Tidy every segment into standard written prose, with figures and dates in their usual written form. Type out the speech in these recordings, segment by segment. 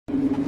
Welcome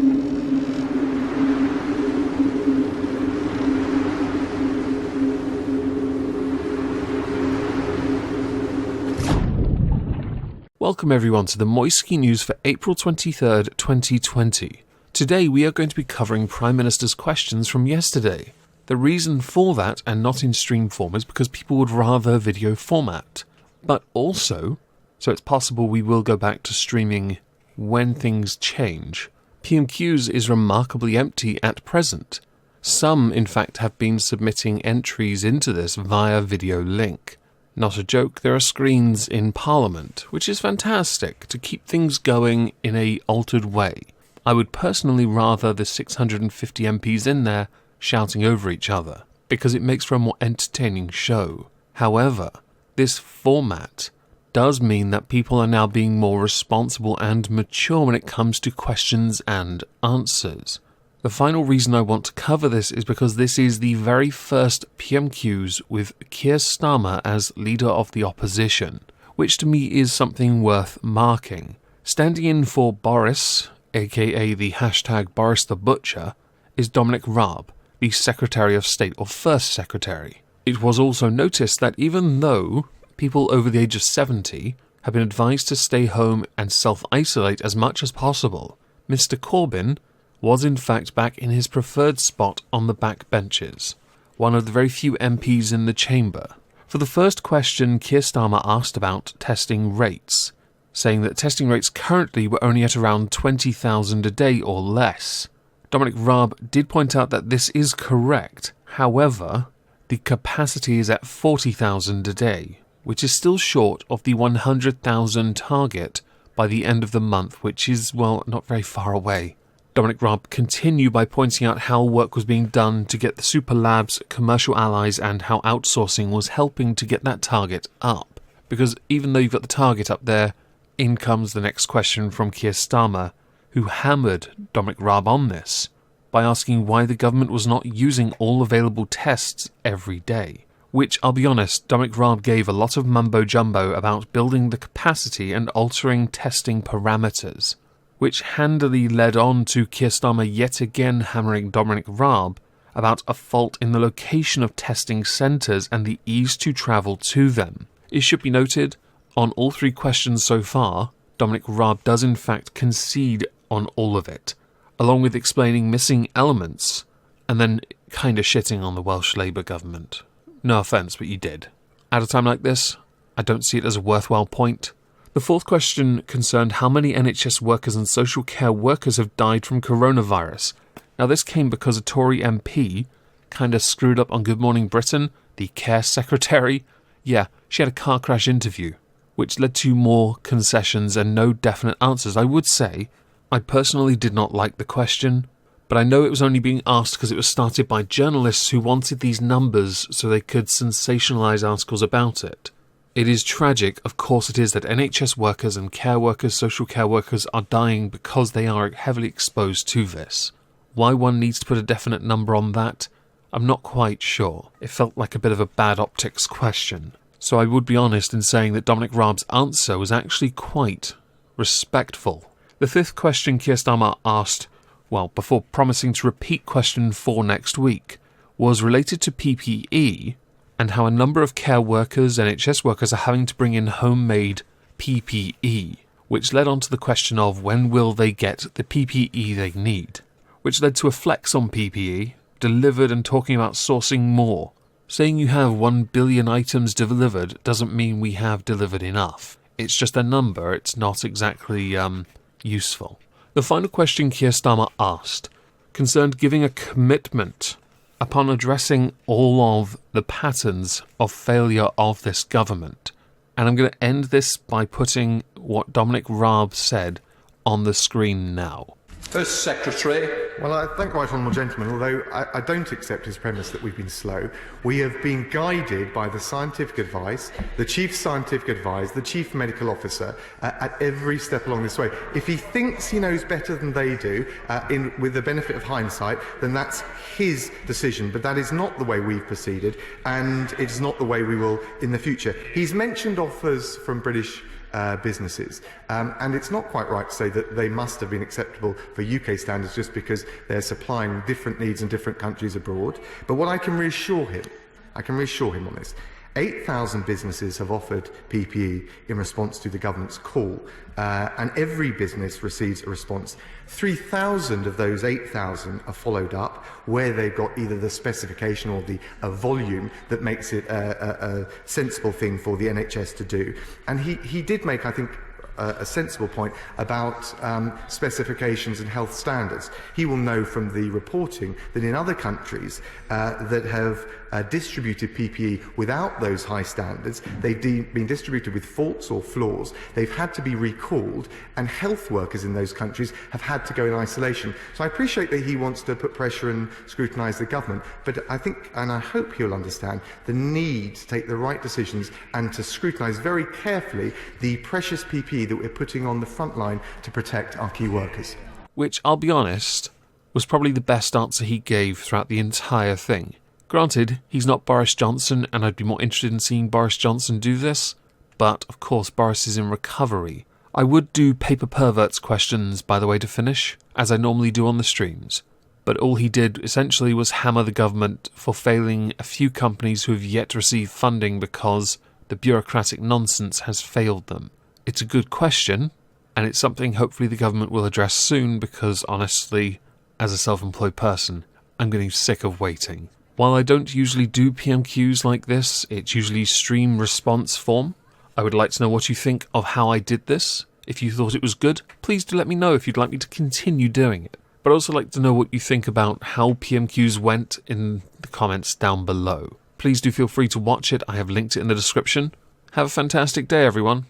everyone to the Moisky News for April 23rd, 2020. Today we are going to be covering Prime Minister's questions from yesterday. The reason for that, and not in stream form, is because people would rather video format. But also, so it's possible we will go back to streaming when things change. PMQs is remarkably empty at present. Some, in fact, have been submitting entries into this via video link. Not a joke, there are screens in Parliament, which is fantastic to keep things going in a altered way. I would personally rather the 650 MPs in there shouting over each other, because it makes for a more entertaining show. However, this format does mean that people are now being more responsible and mature when it comes to questions and answers. The final reason I want to cover this is because this is the very first PMQs with Keir Starmer as leader of the opposition, which to me is something worth marking. Standing in for Boris, aka the hashtag Boris the Butcher, is Dominic Raab, the Secretary of State or First Secretary. It was also noticed that even though people over the age of 70 have been advised to stay home and self-isolate as much as possible, Mr. Corbyn was in fact back in his preferred spot on the back benches, one of the very few MPs in the chamber. For the first question, Keir Starmer asked about testing rates, saying that testing rates currently were only at around 20,000 a day or less. Dominic Raab did point out that this is correct. However, the capacity is at 40,000 a day, which is still short of the 100,000 target by the end of the month, which is, well, not very far away. Dominic Raab continued by pointing out how work was being done to get the super labs, commercial allies, and how outsourcing was helping to get that target up. Because even though you've got the target up there, in comes the next question from Keir Starmer, who hammered Dominic Raab on this by asking why the government was not using all available tests every day. Which, I'll be honest, Dominic Raab gave a lot of mumbo-jumbo about building the capacity and altering testing parameters, which handily led on to Keir Starmer yet again hammering Dominic Raab about a fault in the location of testing centres and the ease to travel to them. It should be noted, on all three questions so far, Dominic Raab does in fact concede on all of it, along with explaining missing elements, and then kinda shitting on the Welsh Labour government. No offence, but you did. At a time like this, I don't see it as a worthwhile point. The fourth question concerned how many NHS workers and social care workers have died from coronavirus. Now this came because a Tory MP kind of screwed up on Good Morning Britain, the care secretary. Yeah, she had a car crash interview, which led to more concessions and no definite answers. I would say, I personally did not like the question, but I know it was only being asked because it was started by journalists who wanted these numbers so they could sensationalise articles about it. It is tragic, of course it is, that NHS workers and care workers, social care workers are dying because they are heavily exposed to this. Why one needs to put a definite number on that, I'm not quite sure. It felt like a bit of a bad optics question. So I would be honest in saying that Dominic Raab's answer was actually quite respectful. The fifth question Keir Starmer asked, well, before promising to repeat question 4 next week, was related to PPE, and how a number of care workers, NHS workers, are having to bring in homemade PPE, which led on to the question of when will they get the PPE they need, which led to a flex on PPE, delivered and talking about sourcing more. Saying you have 1 billion items delivered doesn't mean we have delivered enough. It's just a number, it's not exactly useful. The final question Keir Starmer asked concerned giving a commitment upon addressing all of the patterns of failure of this government. And I'm going to end this by putting what Dominic Raab said on the screen now. First Secretary. Well, I thank the right honourable gentleman, although I don't accept his premise that we've been slow. We have been guided by the scientific advice, the chief scientific advice, the chief medical officer at every step along this way. If he thinks he knows better than they do, with the benefit of hindsight, then that's his decision. But that is not the way we've proceeded, and it's not the way we will in the future. He's mentioned offers from British businesses. And it's not quite right to say that they must have been acceptable for UK standards just because they're supplying different needs in different countries abroad. But what I can reassure him on this. 8,000 businesses have offered PPE in response to the government's call, and every business receives a response. 3,000 of those 8,000 are followed up where they've got either the specification or the volume that makes it a sensible thing for the NHS to do. And he did make, I think, a sensible point about specifications and health standards. He will know from the reporting that in other countries that have distributed PPE without those high standards, they've been distributed with faults or flaws, they've had to be recalled, and health workers in those countries have had to go in isolation. So I appreciate that he wants to put pressure and scrutinise the government, but I think, and I hope he'll understand, the need to take the right decisions and to scrutinise very carefully the precious PPE that we're putting on the front line to protect our key workers. Which, I'll be honest, was probably the best answer he gave throughout the entire thing. Granted, he's not Boris Johnson, and I'd be more interested in seeing Boris Johnson do this, but of course Boris is in recovery. I would do paper perverts questions, by the way, to finish, as I normally do on the streams, but all he did essentially was hammer the government for failing a few companies who have yet to receive funding because the bureaucratic nonsense has failed them. It's a good question, and it's something hopefully the government will address soon because, honestly, as a self-employed person, I'm getting sick of waiting. While I don't usually do PMQs like this, it's usually stream response form. I would like to know what you think of how I did this. If you thought it was good, please do let me know if you'd like me to continue doing it. But I'd also like to know what you think about how PMQs went in the comments down below. Please do feel free to watch it. I have linked it in the description. Have a fantastic day, everyone.